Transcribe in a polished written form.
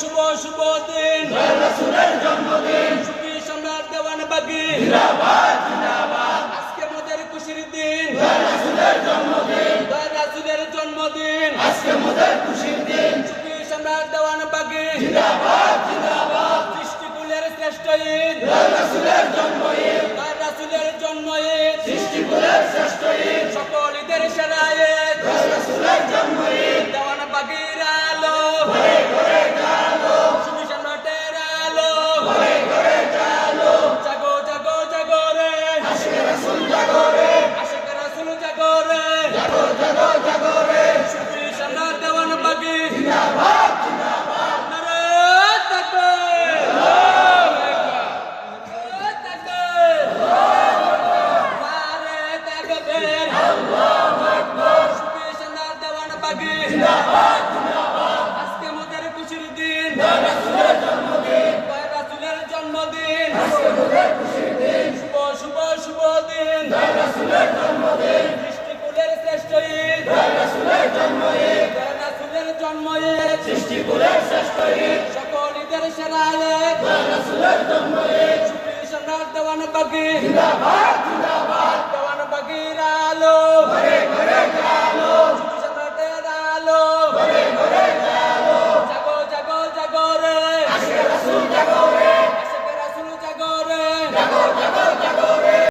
শুভ শুভ দিন, রাসূলের জন্মদিন, সুফি সম্রাট দেওয়ান বাগি জিন্দাবাদ জিন্দাবাদ। আজকে মোদের খুশির দিন, রাসূলের জন্মদিন, রাসূলের জন্মদিন, আজকে মোদের খুশির দিন, সুফি সম্রাট দেওয়ান বাগি জিন্দাবাদ জিন্দাবাদ। সৃষ্টিকুলের শ্রেষ্ঠ ঈদ, রাসূলের জন্ম ঈদ, রাসূলের জন্ম ঈদ, সৃষ্টিকুলের শ্রেষ্ঠ ঈদ, সকল ঈদের সেরা ঈদ, রাসূলের জন্ম ঈদ, দেওয়ান বাগির আলো, ঘরে ঘরে জালো, সুফি সম্রাটের আলো, ঘরে ঘরে জালো, জাগো জাগো জাগো রে, আশিক রাসূল জাগো রে, আশিক রাসূল জাগো রে, জাগো জাগো জাগো রে, সুফি সম্রাট দেওয়ান বাগি জিন্দাবাদ জিন্দাবাদ। নারে তাকবীর, নারে তাকবীর, নারে তাকবীর, আল্লাহু আকবার, সুফি সম্রাট দেওয়ান বাগি জিন্দাবাদ জিন্দাবাদ। আজকে মোদের খুশির দিন, রাসূলের জন্মদিন, রাসূলের জন্মদিন, আজকে মোদের খুশির দিন, শুভ শুভ শুভ দিন, রাসূলের জন্মদিন, সৃষ্টিকুলের শ্রেষ্ঠ ঈদ, রাসূলের জন্ম ঈদ, রাসূলের জন্ম ঈদ, সৃষ্টিকুলের শ্রেষ্ঠ ঈদ, সকল ঈদের সেরা ঈদ, রাসূলের জন্ম ঈদ, সুফি সম্রাট দেওয়ান বাগি জিন্দাবাদ